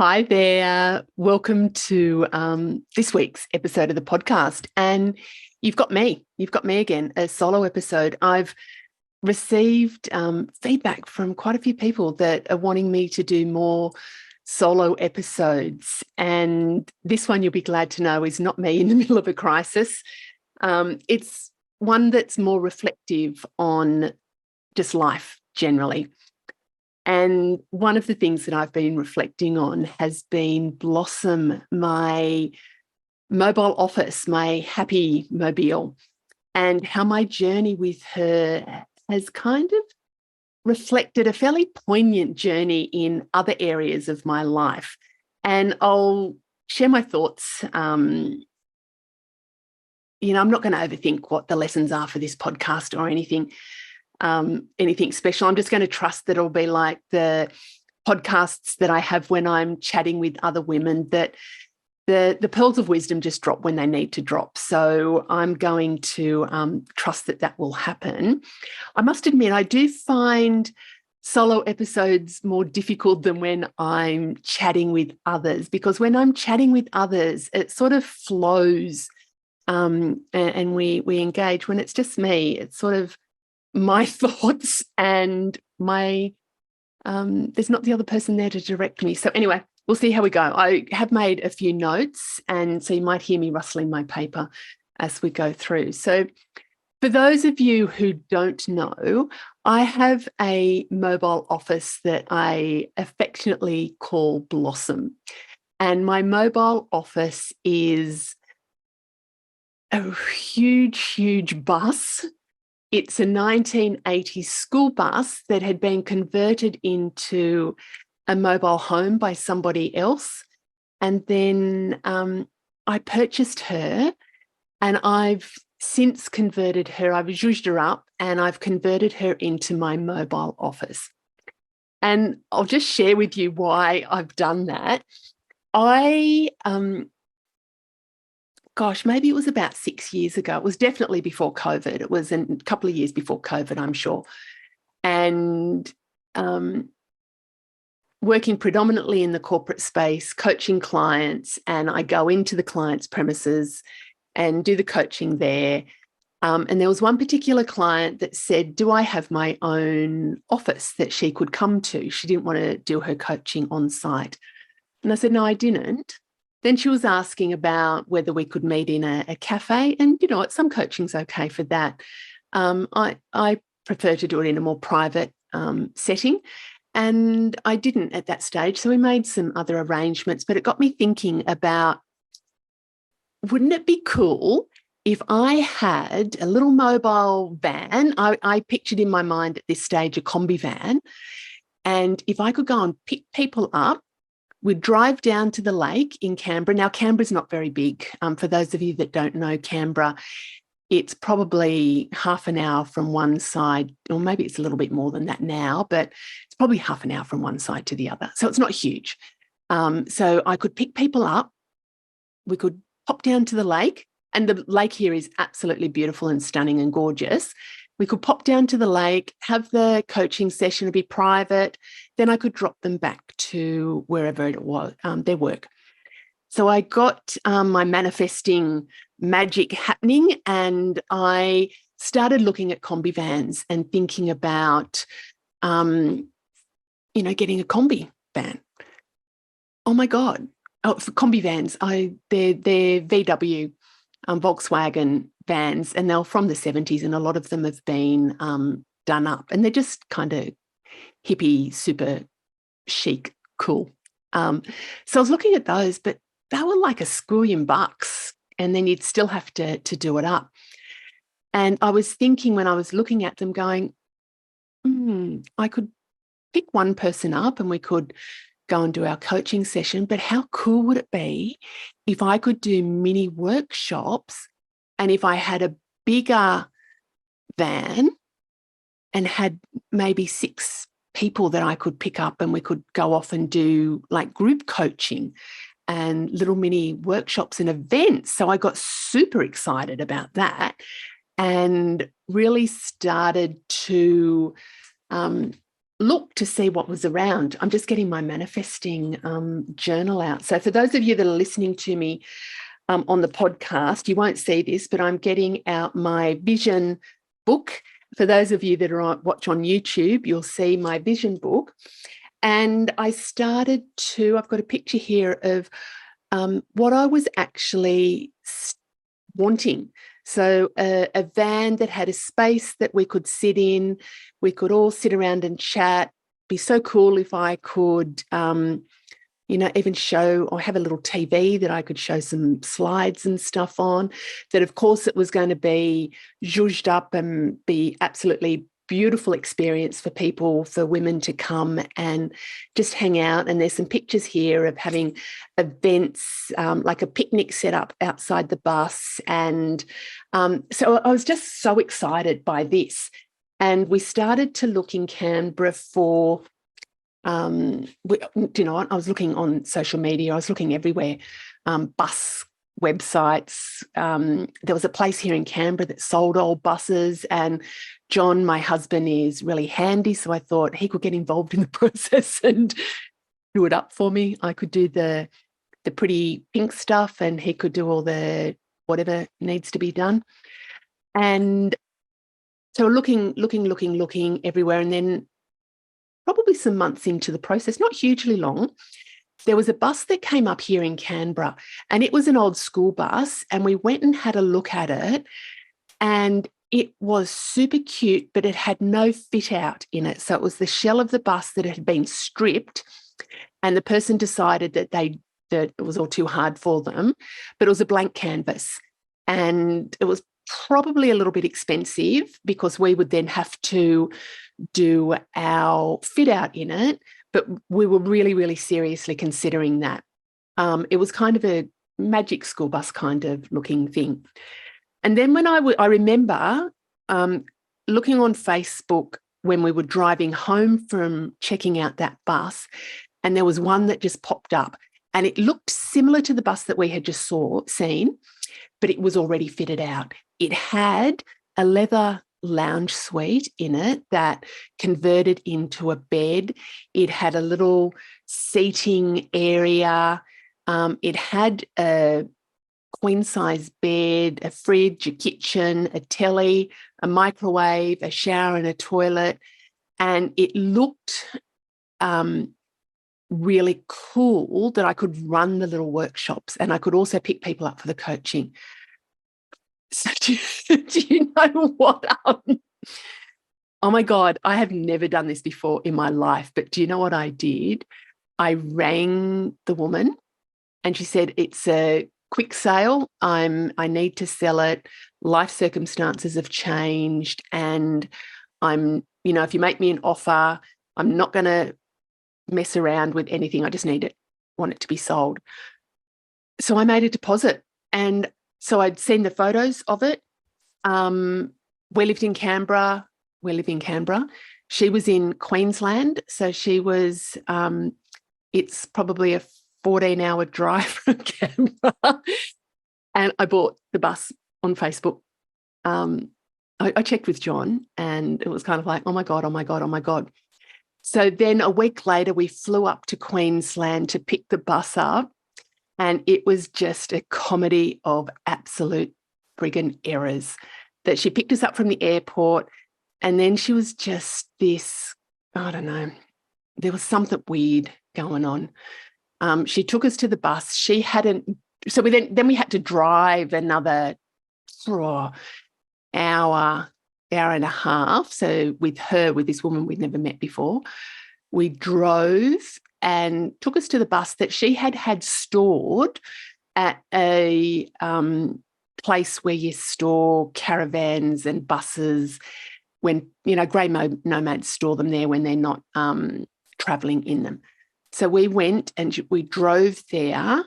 Hi there. Welcome to this week's episode of the podcast. And you've got me. You've got me again, a solo episode. I've received feedback from quite a few people that are wanting me to do more solo episodes. And this one, you'll be glad to know, is not me in the middle of a crisis. It's one that's more reflective on just life generally. And one of the things that I've been reflecting on has been Blossom, my mobile office, my happy mobile, and how my journey with her has kind of reflected a fairly poignant journey in other areas of my life. And I'll share my thoughts. I'm not going to overthink what the lessons are for this podcast or anything special. I'm just going to trust that it'll be like the podcasts that I have when I'm chatting with other women, that the pearls of wisdom just drop when they need to drop. So I'm going to trust that will happen. I must admit, I do find solo episodes more difficult than when I'm chatting with others, because when I'm chatting with others, it sort of flows and we engage. When it's just me, it's sort of my thoughts and my there's not the other person there to direct me. So anyway, we'll see how we go. I have made a few notes, and so you might hear me rustling my paper as we go through. So for those of you who don't know, I have a mobile office that I affectionately call Blossom. And my mobile office is a huge bus. It's a 1980s school bus that had been converted into a mobile home by somebody else. And then I purchased her, and I've since converted her. I've zhuzhed her up and I've converted her into my mobile office. And I'll just share with you why I've done that. Maybe it was about 6 years ago. It was definitely before COVID. It was a couple of years before COVID, I'm sure. And working predominantly in the corporate space, coaching clients, and I go into the client's premises and do the coaching there. And there was one particular client that said, do I have my own office that she could come to? She didn't want to do her coaching on site. And I said, no, I didn't. Then she was asking about whether we could meet in a cafe. And, you know what, some coaching's okay for that. I prefer to do it in a more private setting. And I didn't at that stage. So we made some other arrangements. But it got me thinking about, wouldn't it be cool if I had a little mobile van? I pictured in my mind at this stage a combi van. And if I could go and pick people up, we'd drive down to the lake in Canberra. Now, Canberra's not very big. For those of you that don't know Canberra, it's probably half an hour from one side, or maybe it's a little bit more than that now, but it's probably half an hour from one side to the other. So it's not huge. So I could pick people up. We could pop down to the lake, and the lake here is absolutely beautiful and stunning and gorgeous. We could pop down to the lake, have the coaching session, it'd be private. Then I could drop them back to wherever it was, their work. So I got my manifesting magic happening, and I started looking at combi vans and thinking about, getting a combi van. Oh my God. Oh, for combi vans, they're VW, Volkswagen vans, and they're from the 70s, and a lot of them have been done up, and they're just kind of hippie, super chic, cool. So I was looking at those, but they were like $1,000,000, and then you'd still have to do it up. And I was thinking when I was looking at them going, I could pick one person up and we could go and do our coaching session, but how cool would it be if I could do mini workshops, and if I had a bigger van and had maybe 6 people that I could pick up, and we could go off and do like group coaching and little mini workshops and events. So I got super excited about that and really started to look to see what was around. I'm just getting my manifesting journal out. So for those of you that are listening to me on the podcast, you won't see this, but I'm getting out my vision book. For those of you that are watch on YouTube, you'll see my vision book. And I started to, I've got a picture here of what I was actually wanting. So a van that had a space that we could sit in, we could all sit around and chat. Be so cool if I could, even show or have a little TV that I could show some slides and stuff on. That, of course, it was going to be zhuzhed up and be absolutely beautiful experience for people, for women to come and just hang out. And there's some pictures here of having events, like a picnic set up outside the bus. And so I was just so excited by this. And we started to look in Canberra for, I was looking on social media, I was looking everywhere, bus websites. There was a place here in Canberra that sold old buses, and John, my husband, is really handy, so I thought he could get involved in the process and do it up for me. I could do the pretty pink stuff and he could do all the whatever needs to be done. And so looking everywhere, and then probably some months into the process, not hugely long, there was a bus that came up here in Canberra, and it was an old school bus, and we went and had a look at it, and it was super cute, but it had no fit out in it. So it was the shell of the bus that had been stripped, and the person decided that it was all too hard for them, but it was a blank canvas, and it was probably a little bit expensive because we would then have to do our fit out in it. But we were really, really seriously considering that. It was kind of a magic school bus kind of looking thing. And then when I remember looking on Facebook when we were driving home from checking out that bus, and there was one that just popped up, and it looked similar to the bus that we had just seen, but it was already fitted out. It had a leather lounge suite in it that converted into a bed. It had a little seating area. It had a queen size bed, a fridge, a kitchen, a telly, a microwave, a shower and a toilet. And it looked really cool that I could run the little workshops, and I could also pick people up for the coaching. So do you know what? Oh my God, I have never done this before in my life, but do you know what I did? I rang the woman and she said, it's a quick sale. I need to sell it. Life circumstances have changed, and if you make me an offer, I'm not going to mess around with anything. I just want it to be sold. So I made a deposit, and so I'd seen the photos of it. We live in Canberra. She was in Queensland. So she was, it's probably a 14-hour drive from Canberra. And I bought the bus on Facebook. I checked with John, and it was kind of like, oh my God. So then a week later, we flew up to Queensland to pick the bus up. And it was just a comedy of absolute friggin' errors, that she picked us up from the airport, and then she was just this, I don't know, there was something weird going on. She took us to the bus. She hadn't, so then we had to drive another hour and a half. So with this woman we'd never met before, we drove and took us to the bus that she had stored at a place where you store caravans and buses when, grey nomads store them there when they're not travelling in them. So we went and we drove there,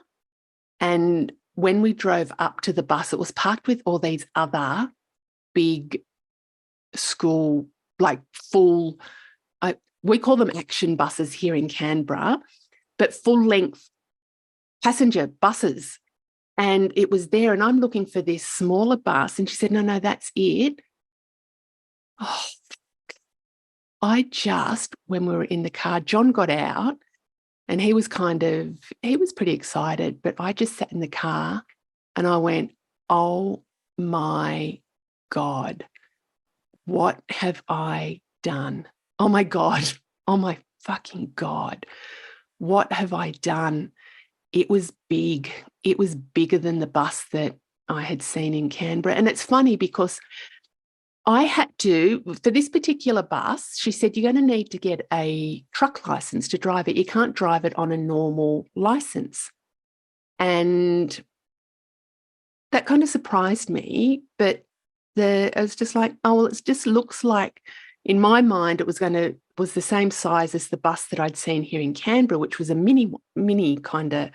and when we drove up to the bus, it was parked with all these other big school, like full, we call them action buses here in Canberra, but full-length passenger buses. And it was there, and I'm looking for this smaller bus, and she said, no, that's it. when we were in the car, John got out and he was pretty excited, but I just sat in the car and I went, oh my God, what have I done? Oh my God, oh my fucking God, what have I done? It was big. It was bigger than the bus that I had seen in Canberra. And it's funny because I had to, for this particular bus, she said, you're going to need to get a truck license to drive it. You can't drive it on a normal license. And that kind of surprised me. But I was just like, oh, well, it just looks like, in my mind, it was the same size as the bus that I'd seen here in Canberra, which was a mini kind of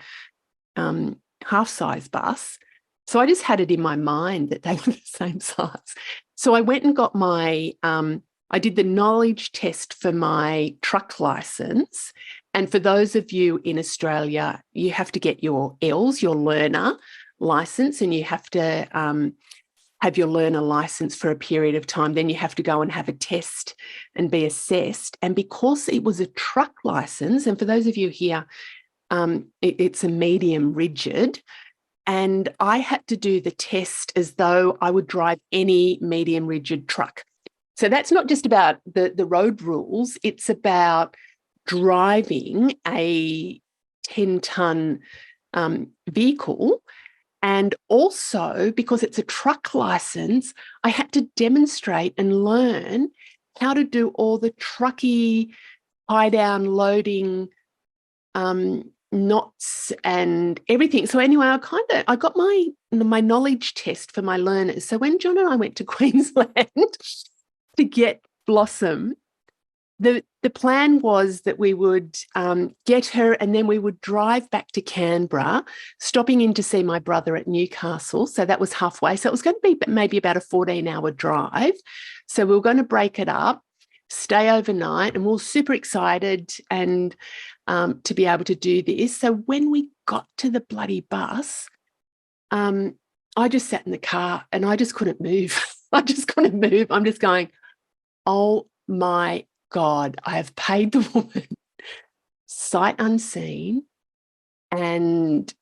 half-size bus. So I just had it in my mind that they were the same size. So I went and got I did the knowledge test for my truck license. And for those of you in Australia, you have to get your ELS, your learner license, and you have to have your learner license for a period of time. Then you have to go and have a test and be assessed. And because it was a truck license, and for those of you here, it's a medium rigid, and I had to do the test as though I would drive any medium rigid truck. So that's not just about the road rules, it's about driving a 10-ton vehicle. And also, because it's a truck license, I had to demonstrate and learn how to do all the trucky high-down loading knots and everything. So anyway, I got my knowledge test for my learners. So when John and I went to Queensland to get Blossom, the plan was that we would get her and then we would drive back to Canberra, stopping in to see my brother at Newcastle. So that was halfway. So it was going to be maybe about a 14-hour drive. So we were going to break it up, stay overnight, and we were super excited and to be able to do this. So when we got to the bloody bus, I just sat in the car and I just couldn't move. I just couldn't move. I'm just going, oh my God, I have paid the woman sight unseen and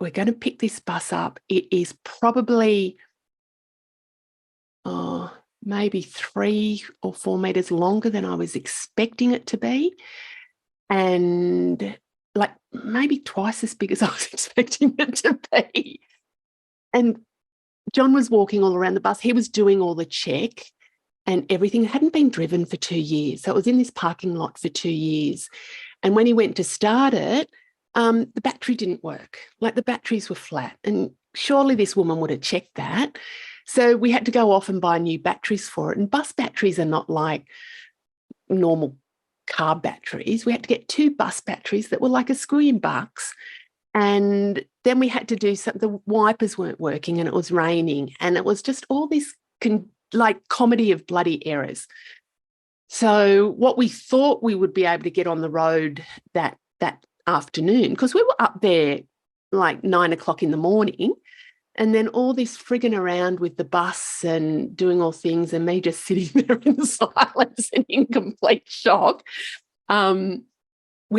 we're going to pick this bus up. It is probably maybe 3 or 4 meters longer than I was expecting it to be, and like maybe twice as big as I was expecting it to be. And John was walking all around the bus. He was doing all the check and everything. It hadn't been driven for 2 years. So it was in this parking lot for 2 years. And when he went to start it, the battery didn't work. Like the batteries were flat. And surely this woman would have checked that. So we had to go off and buy new batteries for it. And bus batteries are not like normal car batteries. We had to get 2 bus batteries that were like $1 And then we had to do something. The wipers weren't working and it was raining. And it was just all this comedy of bloody errors. So what we thought we would be able to get on the road that afternoon, because we were up there like 9 o'clock in the morning, and then all this frigging around with the bus and doing all things and me just sitting there in silence and in complete shock. We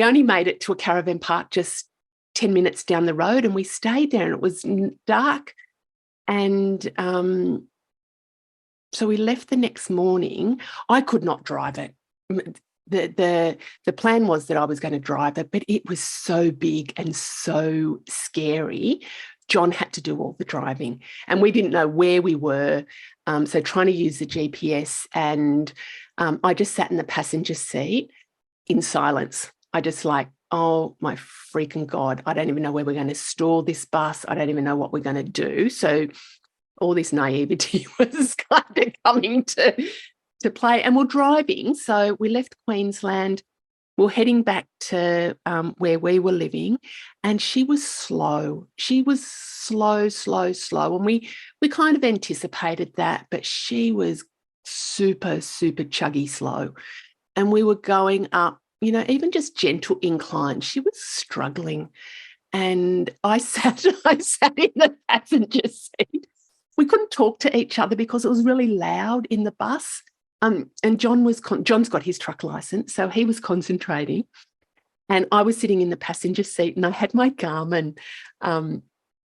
only made it to a caravan park just 10 minutes down the road, and we stayed there and it was dark. And so we left the next morning. I could not drive it. The plan was that I was going to drive it, but it was so big and so scary. John had to do all the driving and we didn't know where we were. So trying to use the GPS, and I just sat in the passenger seat in silence. I just like, oh my freaking God, I don't even know where we're going to store this bus. I don't even know what we're going to do. So all this naivety was kind of coming to play, and we're driving. So we left Queensland. We're heading back to where we were living, and she was slow. She was slow. And we kind of anticipated that, but she was super, super chuggy slow. And we were going up, even just gentle incline. She was struggling. And I sat in the passenger seat. We couldn't talk to each other because it was really loud in the bus. And John's got his truck license, so he was concentrating. And I was sitting in the passenger seat and I had my Garmin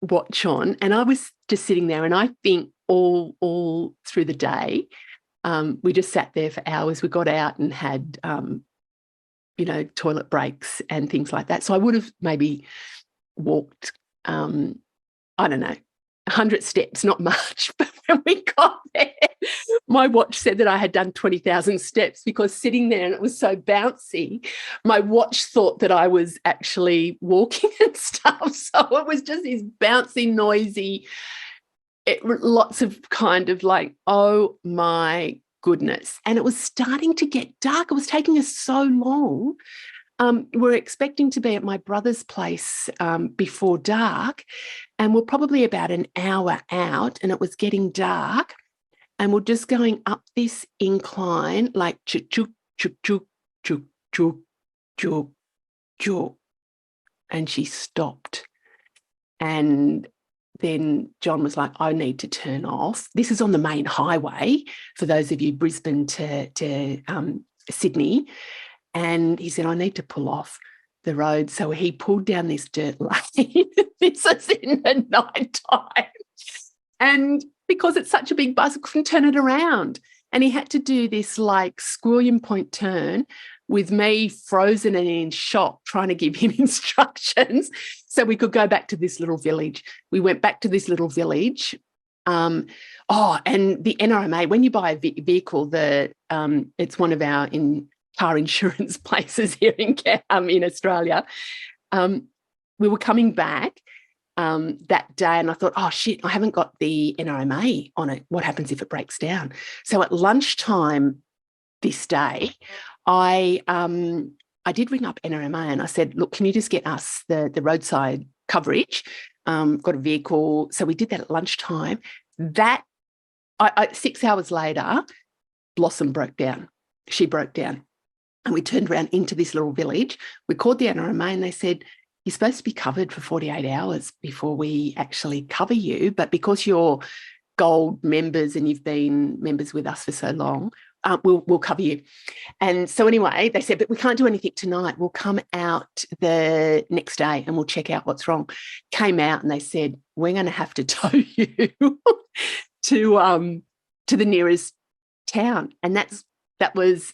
watch on, and I was just sitting there. And I think all through the day, we just sat there for hours. We got out and had, toilet breaks and things like that. So I would have maybe walked, I don't know, 100 steps, not much. But when we got there, my watch said that I had done 20,000 steps, because sitting there and it was so bouncy, my watch thought that I was actually walking and stuff. So it was just this bouncy, noisy, lots of kind of like, oh my goodness. And it was starting to get dark. It was taking us so long. We're expecting to be at my brother's place before dark, and we're probably about an hour out, and it was getting dark, and we're just going up this incline like chuk chuk chuk chuk chuk chuk chuk chuk, and she stopped. And then John was like, I need to turn off. This is on the main highway, for those of you Brisbane to Sydney. And he said, I need to pull off the road. So he pulled down this dirt lane. This is in the night time. And because it's such a big bus, I couldn't turn it around. And he had to do this like squillion point turn with me frozen and in shock, trying to give him instructions so we could go back to this little village. We went back to this little village. And the NRMA, when you buy a vehicle, it's one of our car insurance places here in Australia. We were coming back that day, and I thought, oh shit, I haven't got the NRMA on it. What happens if it breaks down? So at lunchtime this day, I did ring up NRMA and I said, look, can you just get us the roadside coverage? Got a vehicle. So we did that at lunchtime. 6 hours later, Blossom broke down. She broke down. And we turned around into this little village. We called the NRMA and they said, you're supposed to be covered for 48 hours before we actually cover you. But because you're gold members and you've been members with us for so long, we'll cover you. And so anyway, they said, but we can't do anything tonight. We'll come out the next day and we'll check out what's wrong. Came out and they said, we're going to have to tow you to the nearest town. And that was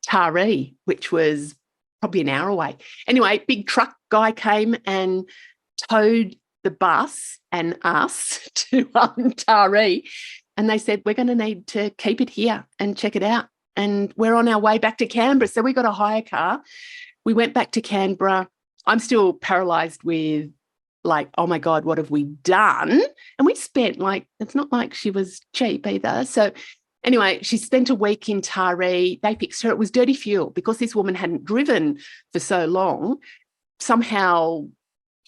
Taree, which was probably an hour away. Anyway, big truck guy came and towed the bus and us to Taree, and they said, we're going to need to keep it here and check it out. And we're on our way back to Canberra. So we got a hire car. We went back to Canberra. I'm still paralysed with like, oh my God, what have we done? And we spent it's not like she was cheap either. So anyway, she spent a week in Taree. They fixed her. It was dirty fuel because this woman hadn't driven for so long. Somehow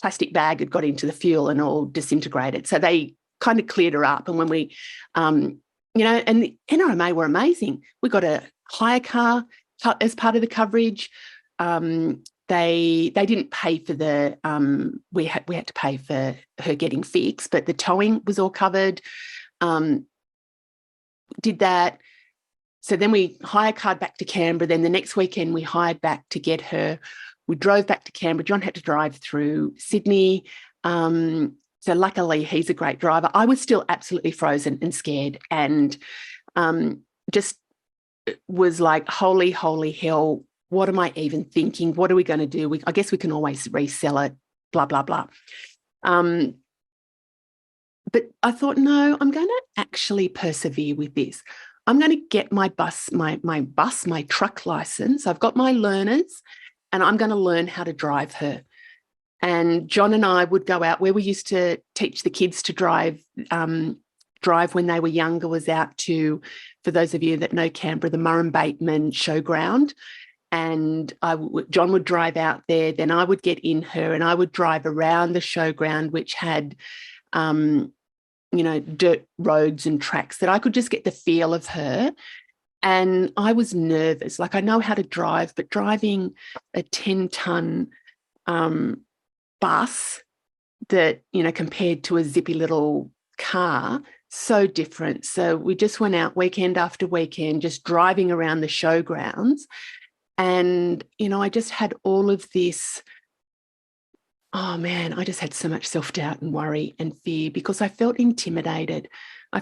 plastic bag had got into the fuel and all disintegrated. So they kind of cleared her up. And when we, and the NRMA were amazing. We got a hire car as part of the coverage. They didn't pay for the, we had to pay for her getting fixed, but the towing was all covered. Did that. So then we hire car'd back to Canberra. Then the next weekend we hired back to get her. We drove back to Canberra. John had to drive through Sydney. So luckily he's a great driver. I was still absolutely frozen and scared and just was like, holy hell, what am I even thinking? What are we going to do? I guess we can always resell it, blah, blah, blah. But I thought, no, I'm going to actually persevere with this. I'm going to get my truck license. I've got my learners and I'm going to learn how to drive her. And John and I would go out where we used to teach the kids to drive when they were younger, was out to, for those of you that know Canberra, the Murrum Bateman Showground. And John would drive out there. Then I would get in her and I would drive around the showground, which had dirt roads and tracks that I could just get the feel of her. And I was nervous. Like, I know how to drive, but driving a 10-ton bus that, compared to a zippy little car, so different. So we just went out weekend after weekend, just driving around the showgrounds. And, I just had all of this, oh man, I just had so much self-doubt and worry and fear because I felt intimidated. And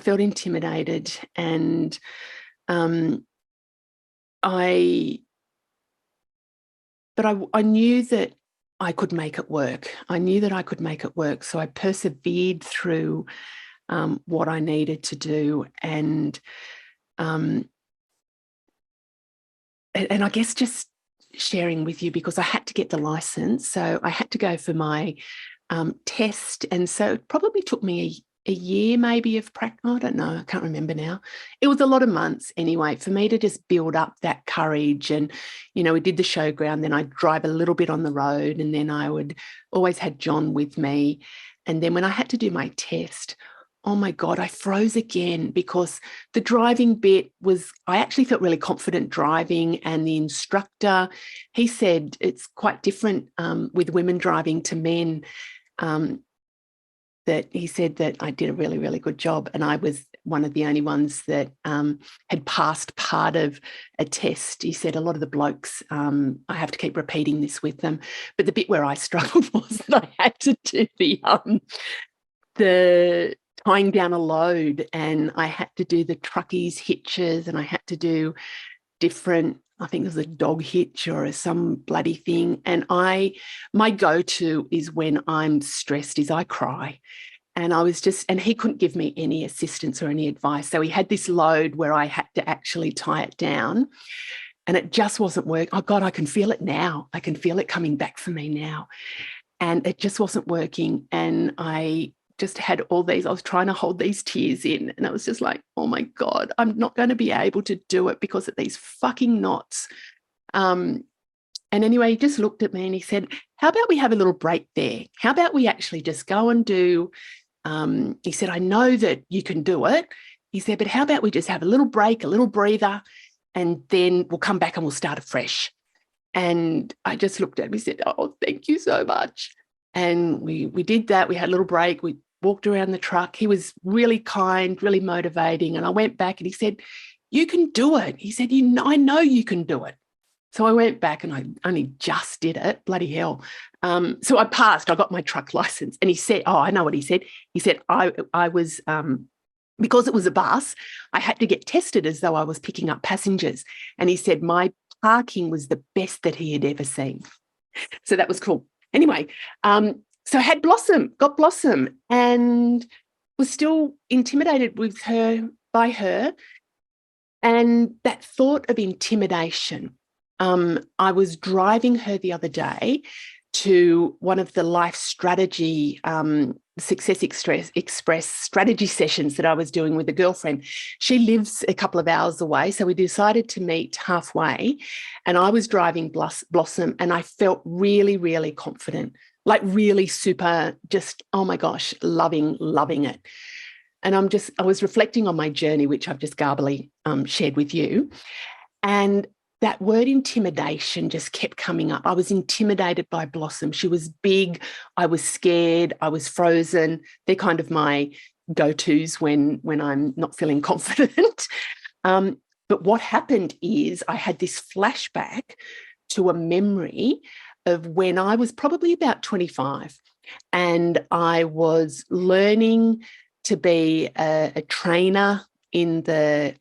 I knew that I could make it work. So I persevered through what I needed to do. And I guess just sharing with you, because I had to get the license. So I had to go for my test. And so it probably took me a year maybe of practice. I don't know. I can't remember now. It was a lot of months anyway for me to just build up that courage. And, we did the showground, then I'd drive a little bit on the road, and then I would always had John with me. And then when I had to do my test, oh my God, I froze again because the driving bit was, I actually felt really confident driving, and the instructor, he said it's quite different with women driving to men. That he said that I did a really, really good job. And I was one of the only ones that had passed part of a test. He said a lot of the blokes, I have to keep repeating this with them. But the bit where I struggled was that I had to do the tying down a load, and I had to do the truckies hitches, and I had to do different, I think there's a dog hitch or some bloody thing. And my go-to is when I'm stressed is I cry. And and he couldn't give me any assistance or any advice. So he had this load where I had to actually tie it down, and it just wasn't working. Oh God, I can feel it now. I can feel it coming back for me now. And it just wasn't working. And I just had I was trying to hold these tears in, and I was just like, oh my God, I'm not going to be able to do it because of these fucking knots. And anyway, he just looked at me and he said, how about we have a little break there? How about we actually just go and do, he said, I know that you can do it. He said, but how about we just have a little break, a little breather, and then we'll come back and we'll start afresh. And I just looked at him and said, oh, thank you so much. And we did that. We had a little break. We walked around the truck. He was really kind, really motivating. And I went back and he said, you can do it. He said, I know you can do it. So I went back and I only just did it. Bloody hell. So I passed. I got my truck license. And he said, oh, I know what he said. He said, I was, because it was a bus, I had to get tested as though I was picking up passengers. And he said, my parking was the best that he had ever seen. So that was cool. Anyway, so I had got Blossom, and was still intimidated by her. And that thought of intimidation, I was driving her the other day to one of the life strategy, Success Express strategy sessions that I was doing with a girlfriend. She lives a couple of hours away, so we decided to meet halfway, and I was driving Blossom, and I felt really, really confident, like really super, just, oh my gosh, loving it. And I was reflecting on my journey, which I've just garbly shared with you. And that word intimidation just kept coming up. I was intimidated by Blossom. She was big. I was scared. I was frozen. They're kind of my go-tos when I'm not feeling confident. But what happened is I had this flashback to a memory of when I was probably about 25, and I was learning to be a trainer in the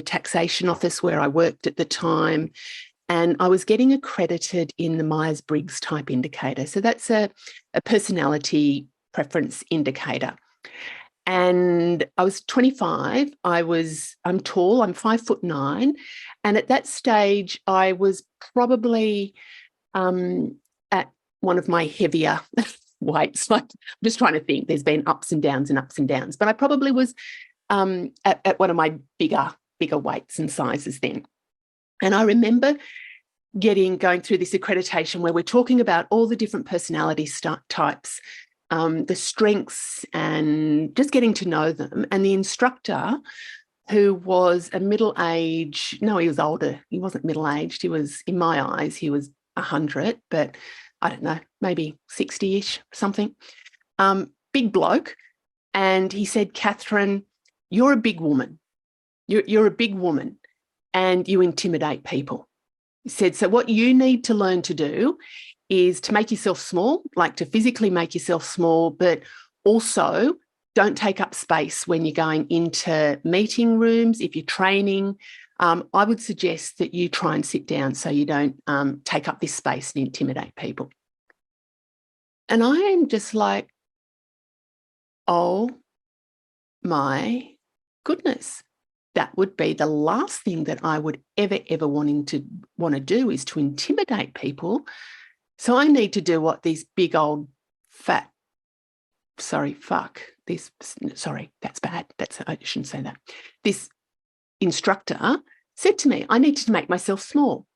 taxation office where I worked at the time, and I was getting accredited in the Myers-Briggs type indicator. So that's a personality preference indicator. And I was 25. I'm tall. I'm 5'9", and at that stage, I was probably at one of my heavier weights. Like, I'm just trying to think. There's been ups and downs, but I probably was at one of my bigger weights and sizes then. And I remember going through this accreditation where we're talking about all the different personality types, the strengths, and just getting to know them. And the instructor, who was he was older. He wasn't middle-aged. He was, in my eyes, he was 100, but I don't know, maybe 60-ish, something. Big bloke. And he said, Catherine, you're a big woman. You're a big woman and you intimidate people. He said, so what you need to learn to do is to make yourself small, like to physically make yourself small, but also don't take up space when you're going into meeting rooms. If you're training, I would suggest that you try and sit down so you don't take up this space and intimidate people. And I am just like, oh my goodness. That would be the last thing that I would ever want to do is to intimidate people. So I need to do what these big old that's bad. I shouldn't say that. This instructor said to me, I need to make myself small.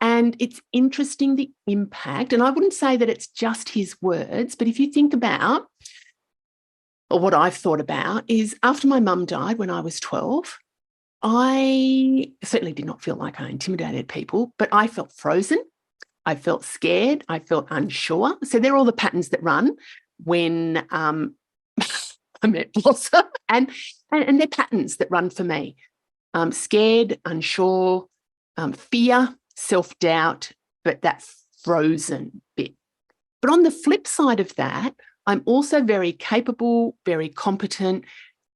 And it's interesting the impact. And I wouldn't say that it's just his words, but if you think about, or what I've thought about is after my mum died when I was 12, I certainly did not feel like I intimidated people, but I felt frozen. I felt scared. I felt unsure. So they're all the patterns that run when I met Blossom, and they're patterns that run for me. Scared, unsure, fear, self-doubt, but that frozen bit. But on the flip side of that, I'm also very capable, very competent,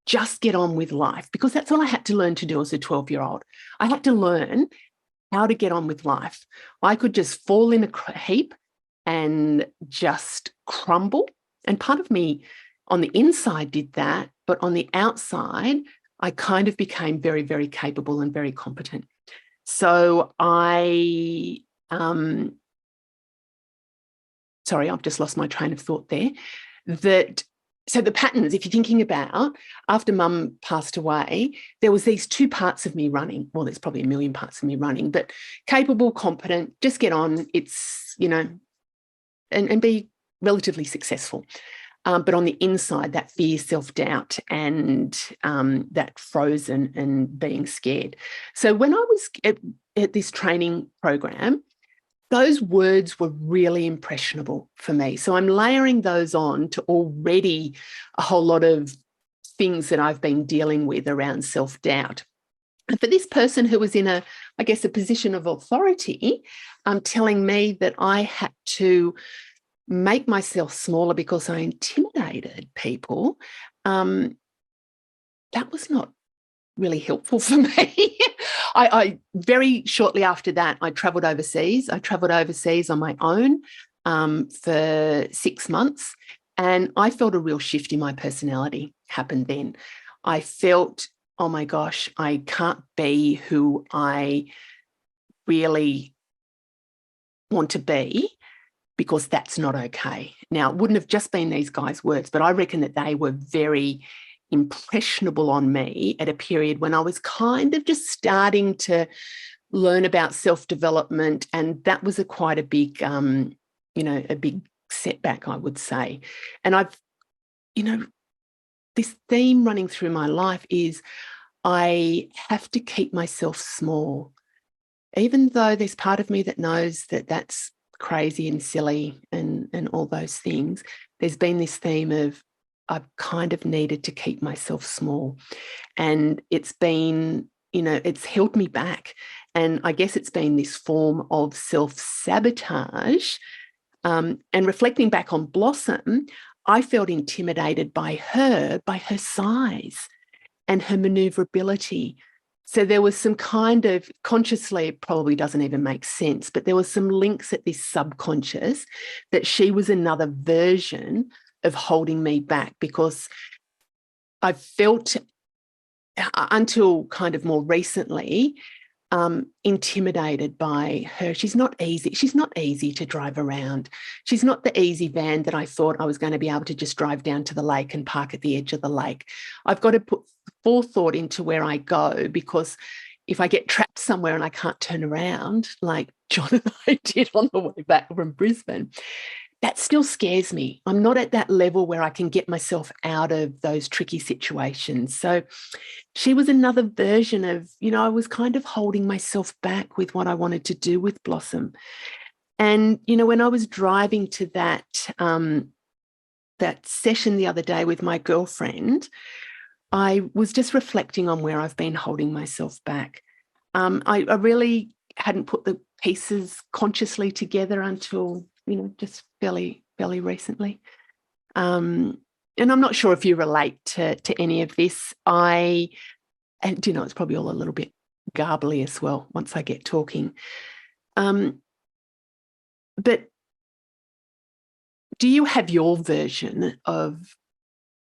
just get on with life, because that's what I had to learn to do as a 12-year-old. I had to learn how to get on with life. I could just fall in a heap and just crumble. And part of me on the inside did that, but on the outside, I kind of became very, very capable and very competent. So I've just lost my train of thought there. So the patterns, if you're thinking about, after Mum passed away, there was these two parts of me running. Well, there's probably a million parts of me running, but capable, competent, just get on, it's, and be relatively successful. But on the inside, that fear, self-doubt, and that frozen and being scared. So when I was at this training program, those words were really impressionable for me. So I'm layering those on to already a whole lot of things that I've been dealing with around self-doubt. And for this person who was in a position of authority, telling me that I had to make myself smaller because I intimidated people, that was not really helpful for me. I very shortly after that, I travelled overseas. I travelled overseas on my own for 6 months, and I felt a real shift in my personality happened then. I felt, oh my gosh, I can't be who I really want to be, because that's not okay. Now, it wouldn't have just been these guys' words, but I reckon that they were very impressionable on me at a period when I was kind of just starting to learn about self-development, and that was quite a big, a big setback, I would say. And I've, this theme running through my life is I have to keep myself small, even though there's part of me that knows that that's crazy and silly and all those things. There's been this theme of I've kind of needed to keep myself small, and it's been, it's held me back. And I guess it's been this form of self-sabotage. And reflecting back on Blossom, I felt intimidated by her size and her maneuverability. So there was some kind of, consciously, it probably doesn't even make sense, but there was some links at this subconscious that she was another version of holding me back, because I felt, until kind of more recently, intimidated by her. She's not easy. She's not easy to drive around. She's not the easy van that I thought I was going to be able to just drive down to the lake and park at the edge of the lake. I've got to put forethought into where I go, because if I get trapped somewhere and I can't turn around, like John and I did on the way back from Brisbane, that still scares me. I'm not at that level where I can get myself out of those tricky situations. So she was another version of, I was kind of holding myself back with what I wanted to do with Blossom. And, when I was driving to that session the other day with my girlfriend, I was just reflecting on where I've been holding myself back. I really hadn't put the pieces consciously together until, just fairly recently. And I'm not sure if you relate to any of this. And it's probably all a little bit garbly as well once I get talking. But do you have your version of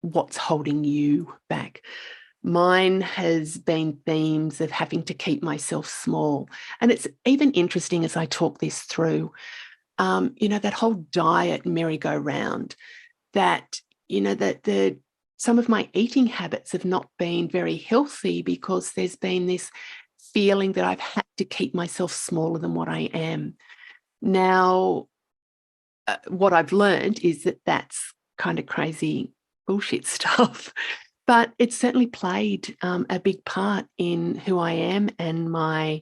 what's holding you back? Mine has been themes of having to keep myself small. And it's even interesting as I talk this through, that whole diet merry-go-round, that, some of my eating habits have not been very healthy because there's been this feeling that I've had to keep myself smaller than what I am. Now, what I've learned is that that's kind of crazy bullshit stuff. But it's certainly played a big part in who I am and my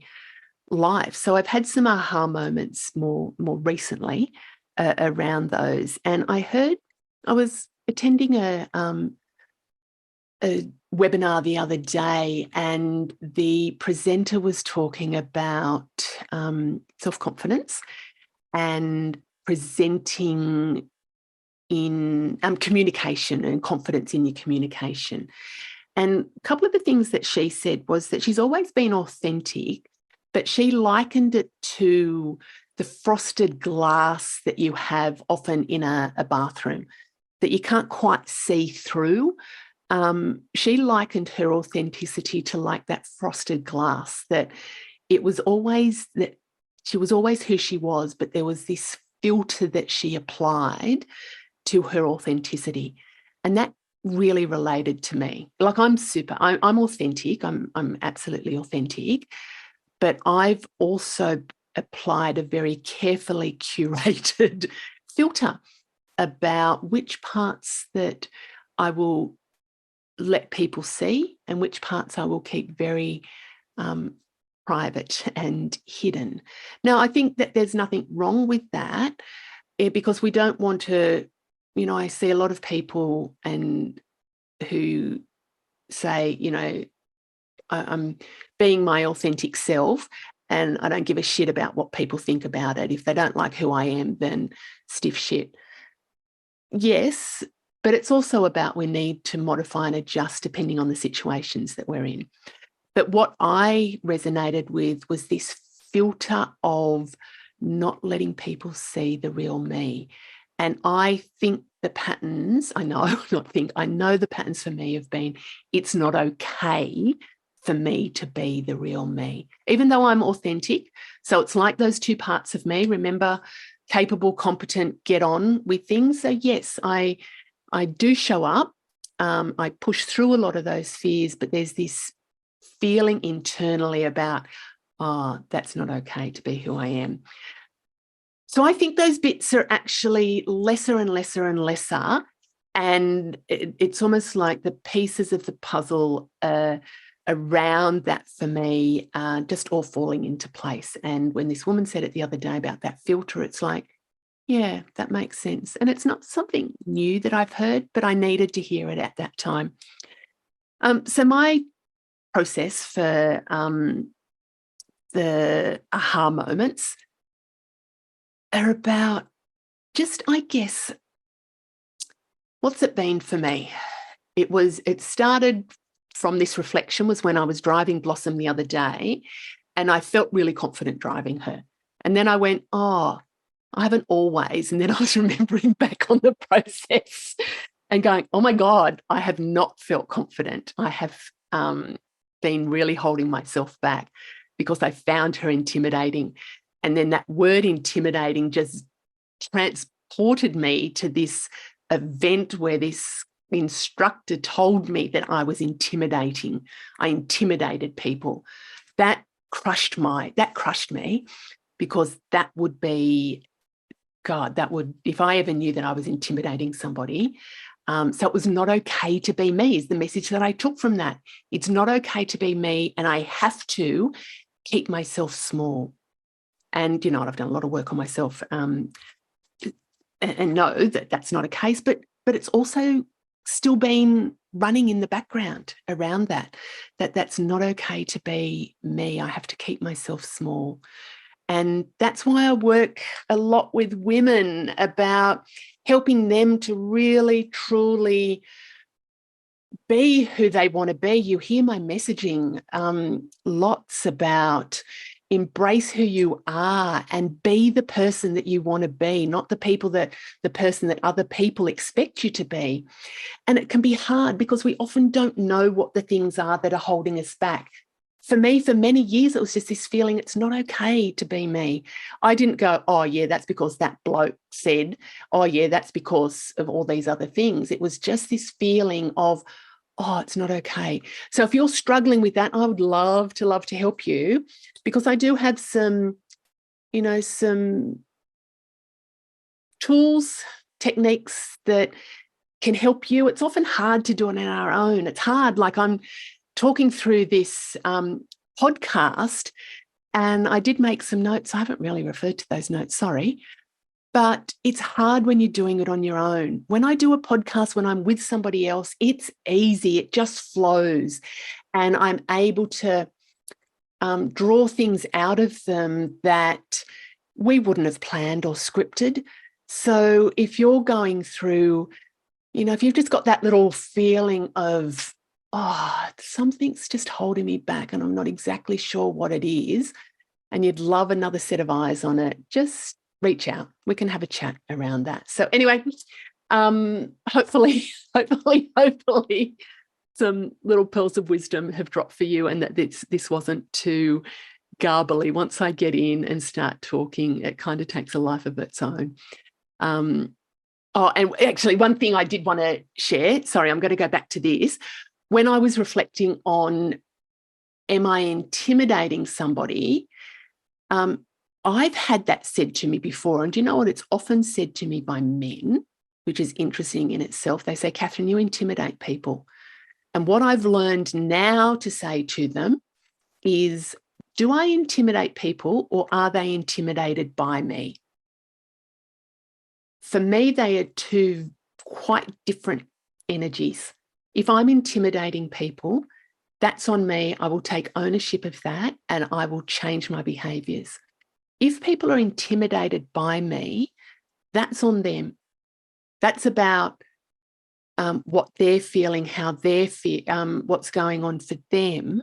life. So I've had some aha moments more recently around those. And I was attending a webinar the other day, and the presenter was talking about self-confidence and presenting in communication and confidence in your communication. And a couple of the things that she said was that she's always been authentic, but she likened it to the frosted glass that you have often in a bathroom that you can't quite see through. She likened her authenticity to like that frosted glass, that it was always that she was always who she was, but there was this filter that she applied to her authenticity. And that really related to me. Like I'm authentic. I'm absolutely authentic, but I've also applied a very carefully curated filter about which parts that I will let people see and which parts I will keep very private and hidden. Now, I think that there's nothing wrong with that, because we don't want to, I see a lot of people who say, I'm being my authentic self and I don't give a shit about what people think about it. If they don't like who I am, then stiff shit. Yes, but it's also about we need to modify and adjust depending on the situations that we're in. But what I resonated with was this filter of not letting people see the real me. And I think the patterns, I know the patterns for me have been, it's not okay for me to be the real me, even though I'm authentic. So it's like those two parts of me, remember, capable, competent, get on with things. So yes, I do show up. I push through a lot of those fears, but there's this feeling internally about, that's not okay to be who I am. So I think those bits are actually lesser and lesser and lesser. And it's almost like the pieces of the puzzle around that for me are just all falling into place. And when this woman said it the other day about that filter, it's like, yeah, that makes sense. And it's not something new that I've heard, but I needed to hear it at that time. So my process for the aha moments are about just, I guess, what's it been for me? It started from this reflection was when I was driving Blossom the other day and I felt really confident driving her. And then I went, I haven't always. And then I was remembering back on the process and going, oh my God, I have not felt confident. I have been really holding myself back because I found her intimidating. And then that word intimidating just transported me to this event where this instructor told me that I was intimidating. I intimidated people. That crushed me, because that would be, God, if I ever knew that I was intimidating somebody. So it was not okay to be me is the message that I took from that. It's not okay to be me, and I have to keep myself small. And, I've done a lot of work on myself and know that that's not a case, but it's also still been running in the background around that's not okay to be me. I have to keep myself small. And that's why I work a lot with women about helping them to really, truly be who they want to be. You hear my messaging lots about embrace who you are and be the person that you want to be, not the person that other people expect you to be. And it can be hard because we often don't know what the things are that are holding us back. For me, for many years, it was just this feeling it's not okay to be me. I didn't go, oh, yeah, that's because that bloke said, oh, yeah, that's because of all these other things. It was just this feeling of, oh, it's not okay. So if you're struggling with that, I would love to help you, because I do have some tools, techniques that can help you. It's often hard to do it on our own. It's hard. Like I'm talking through this podcast, and I did make some notes. I haven't really referred to those notes, sorry. But it's hard when you're doing it on your own. When I do a podcast, when I'm with somebody else, it's easy. It just flows. And I'm able to draw things out of them that we wouldn't have planned or scripted. So if you're going through, if you've just got that little feeling of, oh, something's just holding me back and I'm not exactly sure what it is, and you'd love another set of eyes on it, just reach out. We can have a chat around that. So anyway, hopefully some little pearls of wisdom have dropped for you, and that this wasn't too garbly. Once I get in and start talking, it kind of takes a life of its own. And actually, one thing I did want to share, sorry, I'm going to go back to this. When I was reflecting on, am I intimidating somebody? I've had that said to me before. And do you know what? It's often said to me by men, which is interesting in itself. They say, Catherine, you intimidate people. And what I've learned now to say to them is, do I intimidate people, or are they intimidated by me? For me, they are two quite different energies. If I'm intimidating people, that's on me. I will take ownership of that and I will change my behaviours. If people are intimidated by me, that's on them. That's about what they're feeling, how they're what's going on for them.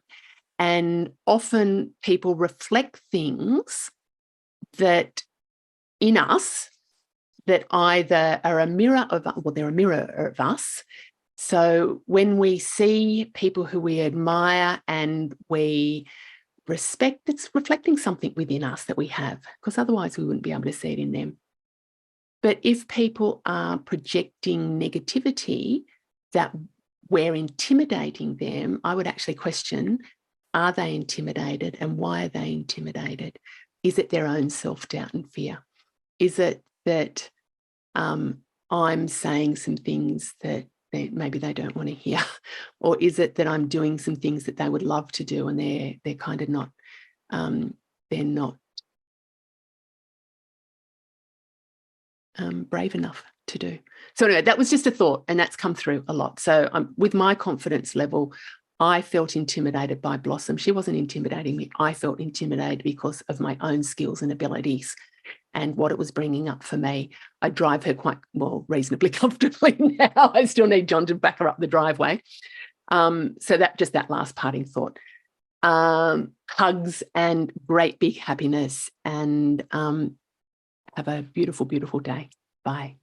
And often people reflect things that in us that either are a mirror of, they're a mirror of us. So when we see people who we admire and we respect, it's reflecting something within us that we have, because otherwise we wouldn't be able to see it in them. But if people are projecting negativity that we're intimidating them, I would actually question, are they intimidated, and why are they intimidated? Is it their own self-doubt and fear? Is it that I'm saying some things that maybe they don't want to hear? Or is it that I'm doing some things that they would love to do and they're kind of not, they're not brave enough to do? So anyway, that was just a thought, and that's come through a lot. So with my confidence level, I felt intimidated by Blossom. She wasn't intimidating me. I felt intimidated because of my own skills and abilities and what it was bringing up for me. I drive her quite well, reasonably comfortably now. I still need John to back her up the driveway. So that last parting thought. Hugs and great big happiness, and have a beautiful, beautiful day. Bye.